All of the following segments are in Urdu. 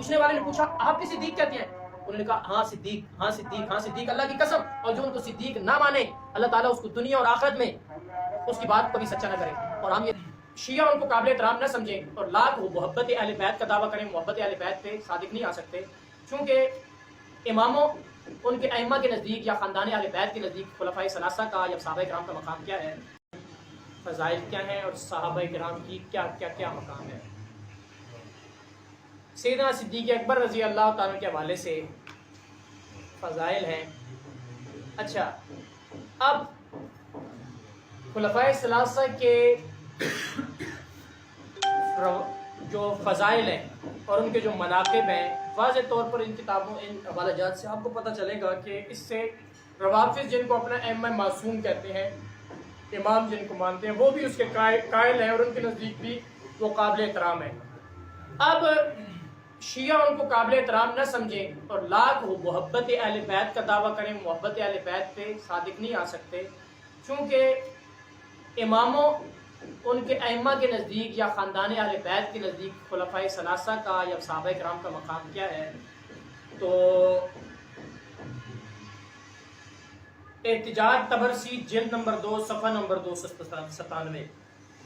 پوچھنے والے نے پوچھا آپ کی صدیق کہتے ہیں؟ انہوں نے کہا ہاں صدیق، ہاں صدیق، ہاں صدیق، اللہ کی قسم، اور جو ان کو صدیق نہ مانے اللہ تعالیٰ اس کو دنیا اور آخرت میں اس کی بات کو کبھی سچا نہ کرے۔ اور ہم یہ شیعہ ان کو قابل احترام نہ سمجھیں اور لاکھ وہ محبت اہل بیت کا دعویٰ کریں، محبت اہل بیت پہ صادق نہیں آ سکتے، چونکہ اماموں ان کے ائمہ کے نزدیک یا خاندان اہل بیت کے نزدیک خلفائے ثلاثہ کا یا صحابہ کرام کا مقام کیا ہے، فضائل کیا ہیں، اور صحابہ کرام کی کیا کیا کیا مقام ہے۔ سیدنا صدیق اکبر رضی اللہ تعالیٰ کے حوالے سے فضائل ہیں۔ اچھا، اب خلفائے ثلاثہ کے جو فضائل ہیں اور ان کے جو مناقب ہیں، واضح طور پر ان کتابوں ان حوالہ جات سے آپ کو پتہ چلے گا کہ اس سے روافض جن کو اپنا ائمہ معصوم کہتے ہیں، امام جن کو مانتے ہیں، وہ بھی اس کے قائل ہیں اور ان کے نزدیک بھی وہ قابل احترام ہے۔ اب شیعہ ان کو قابل احترام نہ سمجھیں اور لاکھ وہ محبت اہل بیت کا دعویٰ کریں، محبت اہل بیت پہ صادق نہیں آ سکتے، چونکہ اماموں ان کے ائمہ کے نزدیک یا خاندان اہل بیت کے نزدیک خلفائے ثلاثہ کا یا صحابہ کرام کا مقام کیا ہے۔ تو احتجاج طبرسی جلد نمبر 2 صفحہ نمبر 297،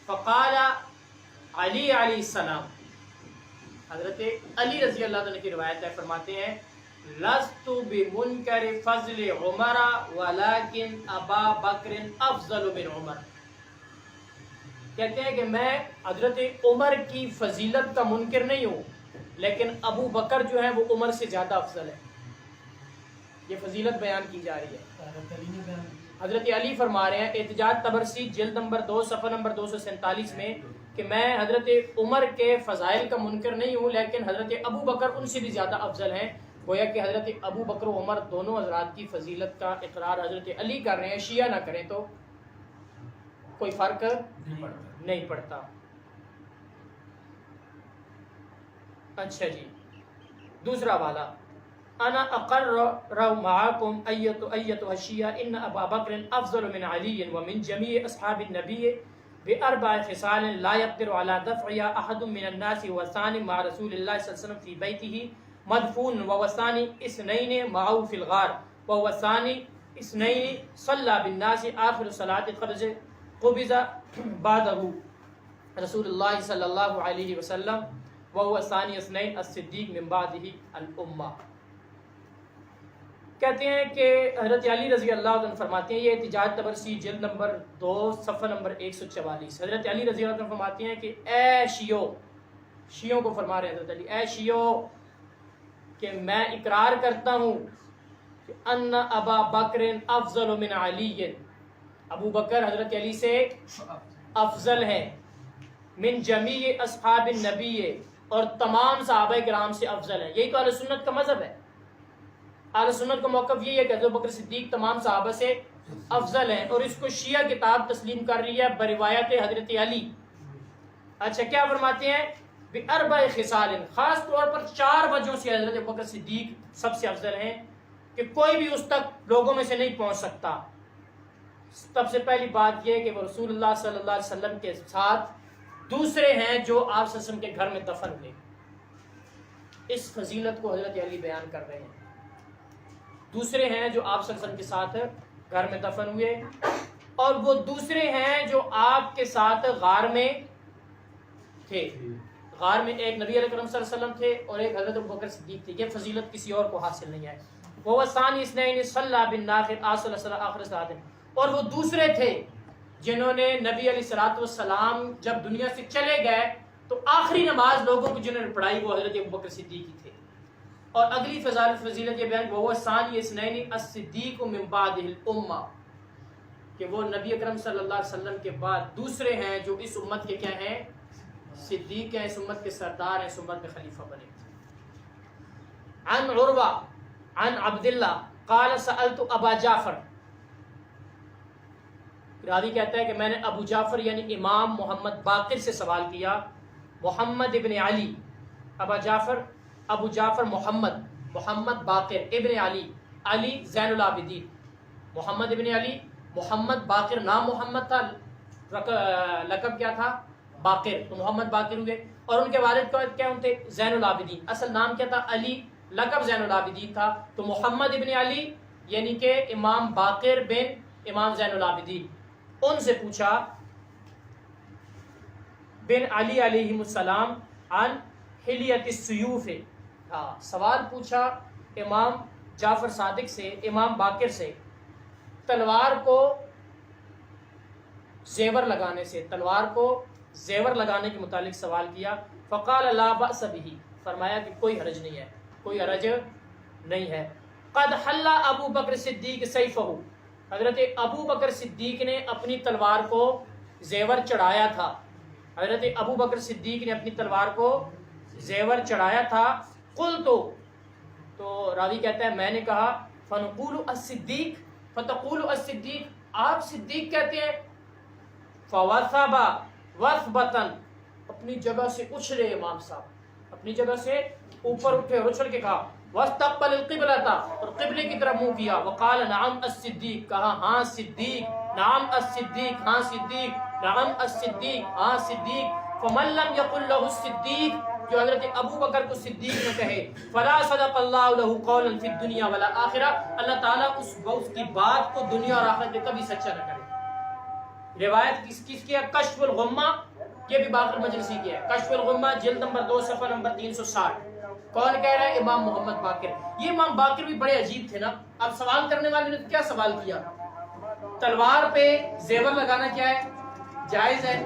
فقال علی علیہ السلام، حضرت علی رضی اللہ عنہ کی روایت ہے، فرماتے ہیں لست بمنکر فضل عمر ولکن ابا بکر افضل من عمر، کہتے ہیں کہ میں حضرت عمر کی فضیلت کا منکر نہیں ہوں، لیکن ابو بکر جو ہے وہ عمر سے زیادہ افضل ہے۔ یہ فضیلت بیان کی جا رہی ہے۔ حضرت علی فرما رہے ہیں احتجاج طبرسی جلد نمبر 2 صفحہ نمبر 247 میں کہ میں حضرت عمر کے فضائل کا منکر نہیں ہوں، لیکن حضرت ابو بکر ان سے بھی زیادہ افضل ہیں۔ گویا کہ حضرت ابو بکر و عمر دونوں حضرات کی فضیلت کا اقرار حضرت علی کر رہے ہیں، شیعہ نہ کریں تو کوئی فرق نہیں پڑتا۔ اچھا جی، دوسرا والا، انا اقر معكم ایتها الشیعہ ان ابا بکر افضل من علی ومن جمیع اصحاب النبی باربع خصال لا يقدر على دفعها احد من الناس، وثانی مع رسول اللہ صلی اللہ علیہ وسلم في بیته مدفون، وثانی اثنین معه في الغار، وثانی اثنین صلى بالناس آخر صلاة قبض بعده رسول اللہ صلی اللہ علیہ وسلم، وهو ثانی اثنین الصدیق من بعده الامہ۔ کہتے ہیں کہ حضرت علی رضی اللہ عنہ فرماتے ہیں، یہ احتجاج طبرسی جلد نمبر 2 صفحہ نمبر 144، حضرت علی رضی اللہ عنہ فرماتے ہیں کہ اے شیعوں کو فرما رہے ہیں حضرت علی، اے شیعوں کہ میں اقرار کرتا ہوں کہ ان ابا بکر افضل من علی، ابو بکر حضرت علی سے افضل ہے، من جمیع اصحاب النبی، اور تمام صحابہ کرام سے افضل ہے۔ یہی تو اہل سنت کا مذہب ہے۔ اہل سنت کا موقف یہ ہے کہ حضرت بکر صدیق تمام صحابہ سے افضل ہیں، اور اس کو شیعہ کتاب تسلیم کر رہی ہے بروایت حضرت علی۔ اچھا، کیا فرماتے ہیں؟ باربع خصال، خاص طور پر 4 وجہوں سے حضرت بکر صدیق سب سے افضل ہیں کہ کوئی بھی اس تک لوگوں میں سے نہیں پہنچ سکتا۔ سب سے پہلی بات یہ کہ وہ رسول اللہ صلی اللہ علیہ وسلم کے ساتھ دوسرے ہیں جو آپ صلی اللہ علیہ وسلم کے گھر میں دفن ہوئے۔ اس فضیلت کو حضرت علی بیان کر رہے ہیں، دوسرے ہیں جو آپ صلی اللہ علیہ وسلم کے ساتھ گھر میں دفن ہوئے، اور وہ دوسرے ہیں جو آپ کے ساتھ غار میں تھے۔ غار میں ایک نبی علیہ السلام صلی اللہ علیہ وسلم تھے اور ایک حضرت ابوبکر صدیق تھے۔ یہ فضیلت کسی اور کو حاصل نہیں ہے۔ وہ ثانی اثنین صلی بالناس آخر صلاۃ، اور وہ دوسرے تھے جنہوں نے نبی علیہ الصلوۃ والسلام جب دنیا سے چلے گئے تو آخری نماز لوگوں کو جنہوں نے پڑھائی وہ حضرت ابوبکر صدیق ہی تھے۔ اور اگلی فضیلت یہ بیان وہ ثانی اثنین الصدیق من بعد الامہ، کہ وہ نبی اکرم صلی اللہ علیہ وسلم کے بعد دوسرے ہیں جو اس امت کے کیا ہیں؟ صدیق ہیں، اس امت کے سردار ہیں، اس امت میں خلیفہ بنے۔ عن عروہ عن عبداللہ قال سألت ابا جعفر، راوی کہتا ہے کہ میں نے ابو جعفر یعنی امام محمد باقر سے سوال کیا، محمد ابن علی، ابو جعفر محمد باقر ابن علی زین العابدین، محمد ابن علی، محمد باقر نام محمد تھا، لقب کیا تھا؟ باقر، تو محمد باقر ہوئے۔ اور ان کے والد کا کیا تھے؟ زین العابدین. اصل نام کیا تھا؟ علی، لقب زین العابدین تھا. تو محمد ابن علی یعنی کہ امام باقر بن امام زین العابدین. ان سے پوچھا بن علی علیہ السلام عن حلیت السیوف. سوال پوچھا امام جعفر صادق سے، امام باقر سے، تلوار کو زیور لگانے سے، تلوار کو زیور لگانے کے متعلق سوال کیا. فقال لا بأس به، فرمایا کہ کوئی حرج نہیں ہے، کوئی حرج نہیں ہے. قد حل ابو بکر صدیق سیفہ، حضرت ابو بکر صدیق نے اپنی تلوار کو زیور چڑھایا تھا. حضرت ابو بکر صدیق نے اپنی تلوار کو زیور چڑھایا تھا. قلت، تو راوی کہتا ہے میں نے کہا، فنقول الصدیق فتقول الصدیق، آپ صدیق کہتے ہیں. فوثب وثبتن، اپنی جگہ سے اچھلے امام صاحب، اپنی جگہ سے اوپر اٹھے اور اچھل کے کہا واستقبل القبلۃ، اور قبلے کی طرف منہ کیا. وقال نعم الصدیق، کہا ہاں صدیق، نعم الصدیق، ہاں صدیق، نعم الصدیق، ہاں صدیق. فمن لم يقل له الصدیق، جو حضرت ابو بکر کو صدیق نہ کہے، فلا صدق اللہ له قولا فی الدنیا والآخرہ، اللہ تعالیٰ اس کی بات کو دنیا اور آخرت میں کبھی سچا نہ کرے. روایت کس کی ہے؟ کشف الغمہ، یہ بھی باقر مجلسی کی ہے. کشف الغمہ جلد نمبر 2 صفحہ نمبر 360. کون کہہ رہا ہے؟ امام محمد باقر. یہ امام باقر بھی بڑے عجیب تھے نا. اب سوال کرنے والے نے کیا سوال کیا؟ تلوار پہ زیور لگانا کیا ہے؟ جائز ہے.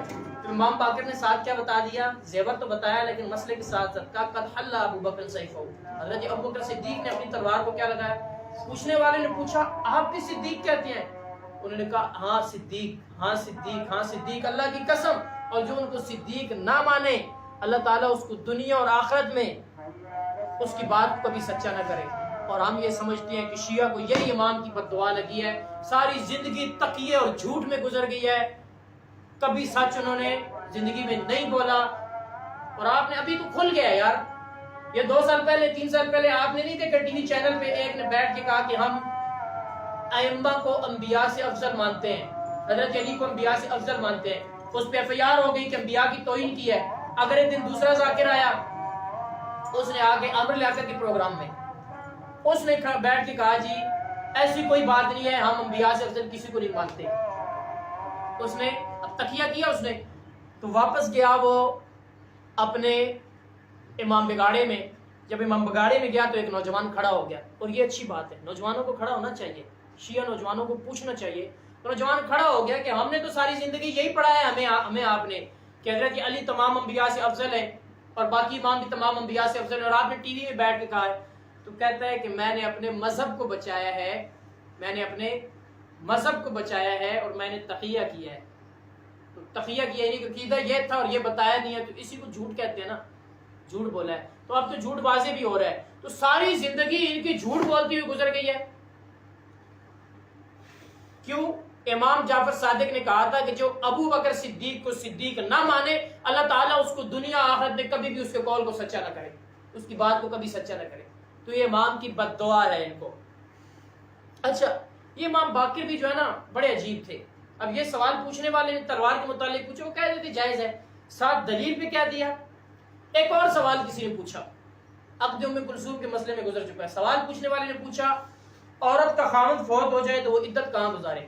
تو امام باقر نے ساتھ کیا بتا دیا؟ زیور تو بتایا لیکن مسئلے کے ساتھ ساتھ کہا قد حل ابو بکر سیفہ، حضرت ابو بکر صدیق نے اپنی تلوار کو کیا لگایا؟ پوچھنے والے نے پوچھا آپ بھی صدیق کہتے ہیں؟ انہوں نے کہا ہاں صدیق، ہاں صدیق، ہاں صدیق، اللہ کی قسم. اور جو ان کو صدیق نہ مانے اللہ تعالیٰ اس کو دنیا اور آخرت میں اس کی بات کو کبھی سچا نہ کرے. اور ہم یہ سمجھتے ہیں کہ شیعہ کو یہی امام کی بد دعا لگی ہے. ساری زندگی تقیے اور جھوٹ میں گزر گئی ہے، کبھی سچ انہوں نے زندگی میں نہیں بولا. اور آپ نے ابھی تو کھل گیا یار. یہ 2 سال پہلے 3 سال پہلے آپ نے نہیں دیکھا ٹی وی چینل پہ ایک نے بیٹھ کے کہا کہ ہم ائمہ کو انبیاء سے افضل مانتے ہیں، حضرت علی کو انبیاء سے افضل مانتے ہیں. اس پہ FIR ہو گئی کہ انبیاء کی توہین کی ہے. اگلے دن دوسرا ذاکر آیا، اس نے آگے امر لیاقت کے پروگرام میں اس نے بیٹھ کے کہا جی ایسی کوئی بات نہیں ہے، ہم انبیاء سے افضل کسی کو نہیں مانتے. اس نے اب تقیہ کیا، اس نے تو واپس گیا وہ اپنے امام بگاڑے میں. جب امام بگاڑے میں گیا تو ایک نوجوان کھڑا ہو گیا. اور یہ اچھی بات ہے، نوجوانوں کو کھڑا ہونا چاہیے، شیعہ نوجوانوں کو پوچھنا چاہیے. تو نوجوان کھڑا ہو گیا کہ ہم نے تو ساری زندگی یہی پڑھا ہے ہمیں آپ نے کہ حضرت علی تمام انبیاء سے افضل ہے اور باقی امام بھی تمام انبیاء سے افضل ہے، اور آپ نے ٹی وی میں بیٹھ کے کہا ہے. تو کہتا ہے کہ میں نے اپنے مذہب کو بچایا ہے، میں نے اپنے مذہب کو بچایا ہے اور میں نے تقیہ کیا ہے. تو تقیہ کیا یعنی کہ عقیدہ یہ تھا اور یہ بتایا نہیں ہے، تو اسی کو جھوٹ کہتے ہیں نا، جھوٹ بولا ہے. تو اب تو جھوٹ بازی بھی ہو رہا ہے. تو ساری زندگی ان کی جھوٹ بولتی ہوئی گزر گئی ہے. کیوں؟ امام جعفر صادق نے کہا تھا کہ جو ابو بکر صدیق کو صدیق نہ مانے اللہ تعالیٰ اس کو دنیا آخرت میں کبھی بھی اس کے قول کو سچا نہ کرے، اس کی بات کو کبھی سچا نہ کرے. تو یہ امام کی بد دعا ہے ان کو. اچھا یہ امام باقر بھی جو ہے نا بڑے عجیب تھے. اب یہ سوال پوچھنے والے نے تلوار کے متعلق پوچھا، وہ کہہ دیتے جائز ہے، ساتھ دلیل پہ کیا دیا. ایک اور سوال کسی نے پوچھا، عقد ام کلثوم کے مسئلے میں گزر چکا ہے. سوال پوچھنے والے نے پوچھا عورت کا خاوند فوت ہو جائے تو وہ عدت کہاں گزارے؟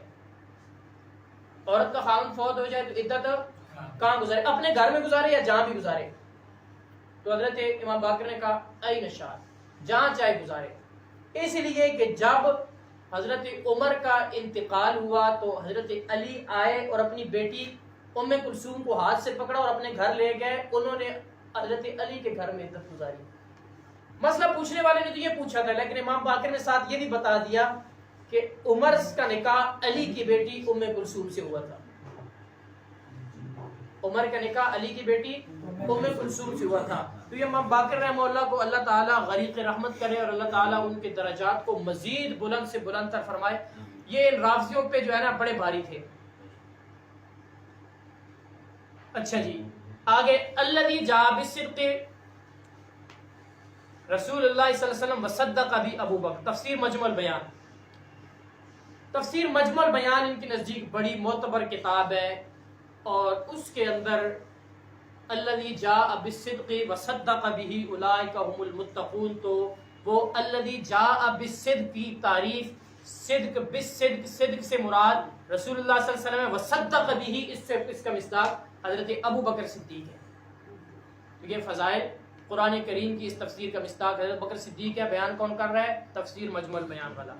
عورت کا خاوند فوت ہو جائے تو عدت کہاں گزارے؟ اپنے گھر میں گزارے یا جہاں بھی گزارے؟ تو حضرت امام باقر نے کہا این شاء، جہاں چاہے گزارے. اس لیے کہ جب حضرت عمر کا انتقال ہوا تو حضرت علی آئے اور اپنی بیٹی ام کلثوم کو ہاتھ سے پکڑا اور اپنے گھر لے گئے. انہوں نے حضرت علی کے گھر میں عدت گزاری. مسئلہ پوچھنے والے نے تو یہ پوچھا تھا، لیکن امام باقر نے ساتھ یہ بھی بتا دیا کہ عمر کا نکاح علی کی بیٹی ام کلثوم سے ہوا تھا. عمر کا نکاح علی کی بیٹی ام کلثوم سے ہوا تھا. تو یہ امام باقر رحمہ اللہ کو اللہ تعالیٰ غریق رحمت کرے اور اللہ تعالیٰ ان کے درجات کو مزید بلند سے بلند تر فرمائے. یہ ان رافضیوں پہ جو ہے نا بڑے بھاری تھے. اچھا جی آگے، الذی جاء بالصدق رسول اللہ صلی اللہ علیہ وسلم وصدق بھی ابو بکر. تفسیر مجمع البیان، تفسیر مجمع البیان ان کے نزدیک بڑی معتبر کتاب ہے اور اس کے اندر الذی جاء بالصدق وصدق به اولئک هم المتقون، تو وہ الذی جاء بالصدق کی تعریف صدق بالصدق، صدق سے مراد رسول اللہ صلی اللہ علیہ وسلم ہے، وصدق به اس کا مصداق حضرت ابو بکر صدیق ہے۔ تو یہ فضائل قرآن کریم کی اس تفسیر کا مصداق حضرت بکر صدیق ہے۔ بیان کون کر رہا ہے؟ تفسیر مجمل بیان والا۔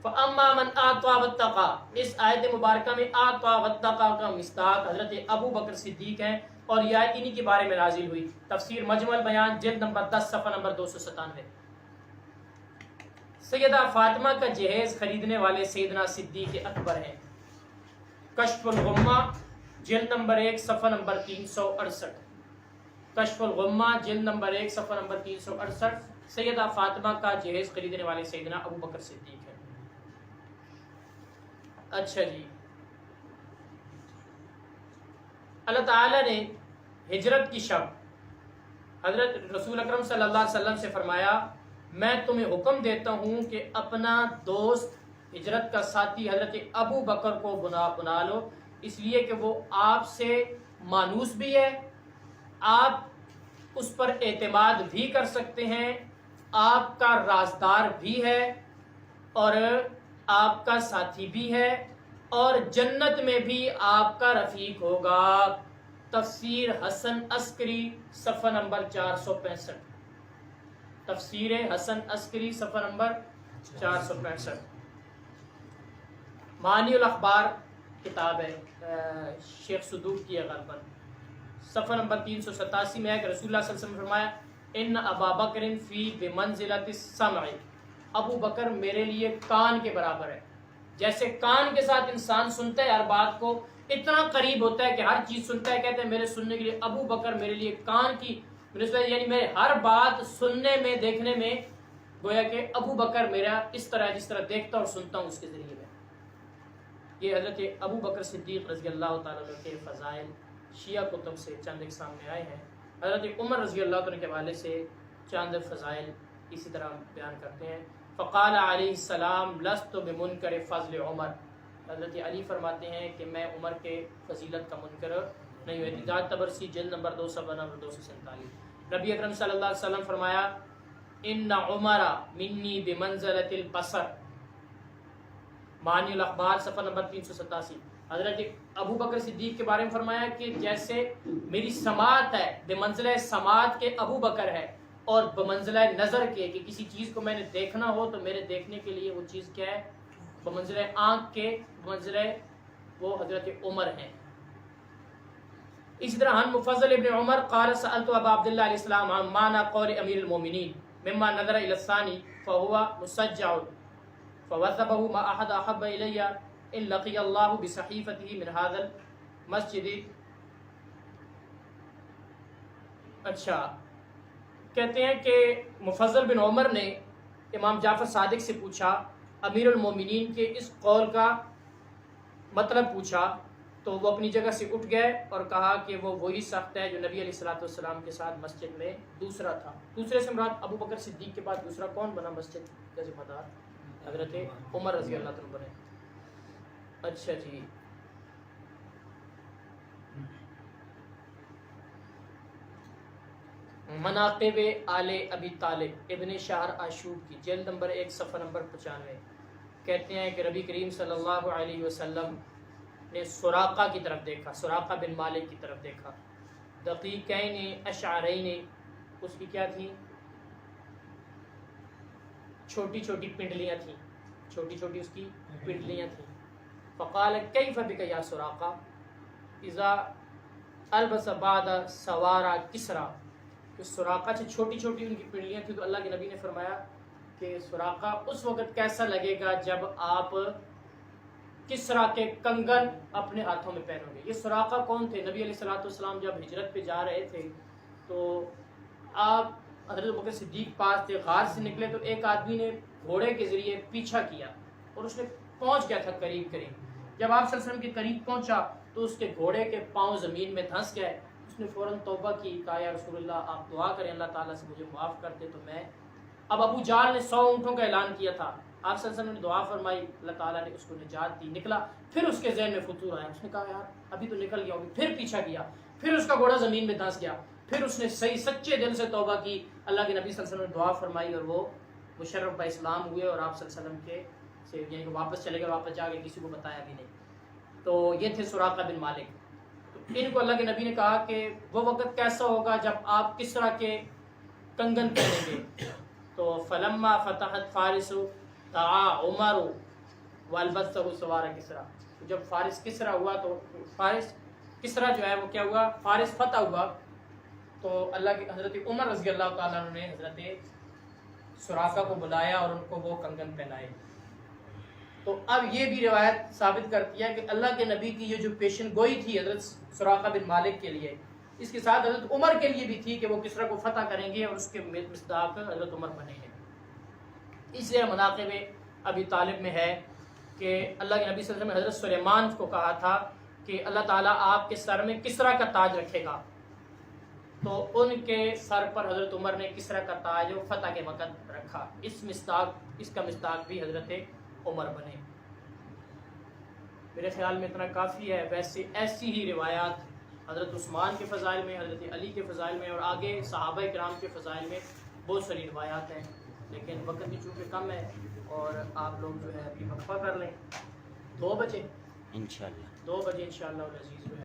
فَأَمَّا مَنْ آتَى وَاتَّقَى، اس آیت مبارکہ میں آتَى وَاتَّقَى کا مصداق حضرت ابو بکر صدیق ہیں، اور یہ آیت انہی کے بارے میں نازل ہوئی۔ تفسیر مجمل بیان جلد نمبر 10 صفحہ نمبر 297۔ سیدہ فاطمہ کا جہیز خریدنے والے سیدنا صدیق اکبر ہیں۔ کشف الغمہ جلد نمبر 1 صفحہ نمبر 368۔ کشف الغمہ جلد نمبر 1 صفحہ نمبر 368، سیدہ فاطمہ کا جہیز خریدنے والے سیدنا ابو بکر صدیق ہیں۔ اچھا جی، اللہ تعالیٰ نے ہجرت کی شب حضرت رسول اکرم صلی اللہ علیہ وسلم سے فرمایا میں تمہیں حکم دیتا ہوں کہ اپنا دوست ہجرت کا ساتھی حضرت ابو بکر کو بنا لو، اس لیے کہ وہ آپ سے مانوس بھی ہے، آپ اس پر اعتماد بھی کر سکتے ہیں، آپ کا رازدار بھی ہے اور آپ کا ساتھی بھی ہے، اور جنت میں بھی آپ کا رفیق ہوگا۔ تفسیر حسن عسکری صفحہ نمبر 465۔ تفسیر حسن عسکری صفحہ نمبر 465۔ معانی الاخبار کتاب ہے شیخ صدوق کی غالباً، صفحہ نمبر 387 میں ہے کہ رسول اللہ صلی اللہ علیہ وسلم نے فرمایا ان ابا بکر فی بمنزلۃ السمع، ابو بکر میرے لیے کان کے برابر ہے۔ جیسے کان کے ساتھ انسان سنتا ہے ہر بات کو، اتنا قریب ہوتا ہے کہ ہر چیز سنتا ہے، کہتے ہیں میرے سننے کے لیے ابو بکر میرے لیے کان کی یعنی میں ہر بات سننے میں دیکھنے میں گویا کہ ابو بکر میرا اس طرح جس طرح دیکھتا اور سنتا ہوں اس کے ذریعے میں۔ یہ حضرت ابو بکر صدیق رضی اللہ تعالیٰ عنہ کے فضائل شیعہ کتب سے چند ایک سامنے آئے ہیں۔ حضرت عمر رضی اللہ عنہ کے حوالے سے چند فضائل اسی طرح بیان کرتے ہیں۔ فقال علیہ السلام لست بمنکر فضل عمر، حضرت علی فرماتے ہیں کہ میں عمر کے فضیلت کا منکر نہیں ہوں۔ احتجاج طبرسی جلد نمبر 2 صفحہ نمبر 247۔ نبی اکرم صلی اللہ علیہ وسلم فرمایا ان عمر منی بمنزلۃ البصر، معنی الاخبار صفحہ نمبر 387۔ حضرت ابو بکر صدیق کے بارے میں فرمایا کہ جیسے میری سماعت ہے بمنزلہ سماعت کے ابو بکر ہے، اور بمنزلہ نظر کے کہ کسی چیز کو میں نے دیکھنا ہو تو میرے دیکھنے کے لیے وہ چیز کیا ہے، بمنزلہ آنکھ کے بمنزلہ وہ حضرت عمر ہیں۔ اسی طرح ہن مفضل ابن عمر قال سألت ابا عبداللہ علیہ السلام عن معنی قول امیر المومنین مما نظر الى الثانی فهو مسجع فوثبه ما احد احب الی ان لقی اللہ بصحیفته من هذا المسجد۔ اچھا، کہتے ہیں کہ مفضل بن عمر نے امام جعفر صادق سے پوچھا، امیر المومنین کے اس قول کا مطلب پوچھا، تو وہ اپنی جگہ سے اٹھ گئے اور کہا کہ وہ وہی سخت ہے جو نبی علیہ الصلوۃ والسلام کے ساتھ مسجد میں دوسرا تھا۔ دوسرے سے مراد ابو بکر صدیق کے بعد دوسرا کون بنا مسجد کا ذمہ دار؟ حضرت عمر رضی اللہ عنہ بنے۔ اچھا جی، مناقب آل ابی طالب ابن شہر آشوب کی جلد نمبر 1 صفحہ نمبر 95 کہتے ہیں کہ نبی کریم صلی اللہ علیہ وسلم نے سراقہ کی طرف دیکھا، سراقہ بن مالک کی طرف دیکھا۔ دقیقین اشعرین، اس کی کیا تھی؟ چھوٹی چھوٹی پنڈلیاں تھیں، چھوٹی چھوٹی اس کی پنڈلیاں تھیں۔ فقال کیف بک یا سراقہ اذا البس بعد سوارا کسرا، کہ سراقہ سے چھوٹی چھوٹی ان کی پنڈلیاں تھیں، تو اللہ کے نبی نے فرمایا کہ سراقہ اس وقت کیسا لگے گا جب آپ کسرا کے کنگن اپنے ہاتھوں میں پہنو گے۔ یہ سراقہ کون تھے؟ نبی علیہ الصلوۃ والسلام جب ہجرت پہ جا رہے تھے تو آپ حضرت بکر صدیق پاس تھے، غار سے نکلے تو ایک آدمی نے گھوڑے کے ذریعے پیچھا کیا اور اس نے پہنچ گیا تھا قریب قریب۔ جب آپ صلی اللہ علیہ وسلم کے قریب پہنچا تو اس کے گھوڑے کے پاؤں زمین میں دھنس گئے۔ اس نے فوراً توبہ کی، کہا یا رسول اللہ آپ دعا کریں اللہ تعالیٰ سے مجھے معاف کر دے تو میں۔ اب ابو جہل نے 100 اونٹوں کا اعلان کیا تھا، آپ صلی اللہ علیہ وسلم نے دعا فرمائی، اللہ تعالیٰ نے اس کو نجات دی، نکلا۔ پھر اس کے ذہن میں فطور آیا، اس نے کہا یار ابھی تو نکل گیا ہوں، پھر پیچھا کیا، پھر اس کا گھوڑا زمین میں دھنس گیا، پھر اس نے صحیح سچے دل سے توبہ کی، اللہ کے نبی صلی اللہ علیہ وسلم نے دعا فرمائی اور وہ مشرف با اسلام ہوئے اور آپ صلی اللہ علیہ وسلم کے سے یعنی کہ واپس چلے گئے، واپس جا کے کسی کو بتایا بھی نہیں۔ تو یہ تھے سراقہ بن مالک۔ تو ان کو اللہ کے نبی نے کہا کہ وہ وقت کیسا ہوگا جب آپ کس طرح کے کنگن پہنیں گے، تو فلما فتحت فارس دعا عمر والبسہ سوار کسرا، جب فارس کسرا ہوا تو فارس کسرا جو ہے وہ کیا ہوا، فارس فتح ہوا، تو اللہ کے حضرت عمر رضی اللہ تعالیٰ عنہ نے حضرت سراقہ کو بلایا اور ان کو وہ کنگن پہنائے۔ تو اب یہ بھی روایت ثابت کرتی ہے کہ اللہ کے نبی کی یہ جو پیشن گوئی تھی حضرت سراقہ بن مالک کے لیے، اس کے ساتھ حضرت عمر کے لیے بھی تھی کہ وہ کسرا کو فتح کریں گے اور اس کے مصداق حضرت عمر بنے ہیں۔ اس لیے مناقب ابی طالب میں ہے کہ اللہ کے نبی صلی اللہ علیہ وسلم نے حضرت سلیمان کو کہا تھا کہ اللہ تعالیٰ آپ کے سر میں کسرا کا تاج رکھے گا، تو ان کے سر پر حضرت عمر نے کسرا کا تاج و فتح کے وقت رکھا، اس کا مصداق بھی حضرت عمر بنے۔ میرے خیال میں اتنا کافی ہے۔ ویسے ایسی ہی روایات حضرت عثمان کے فضائل میں، حضرت علی کے فضائل میں اور آگے صحابہ کرام کے فضائل میں بہت ساری روایات ہیں، لیکن وقت بھی چونکہ کم ہے اور آپ لوگ جو ہے ابھی وقفہ کر لیں، 2 بجے انشاءاللہ العزیز جو ہے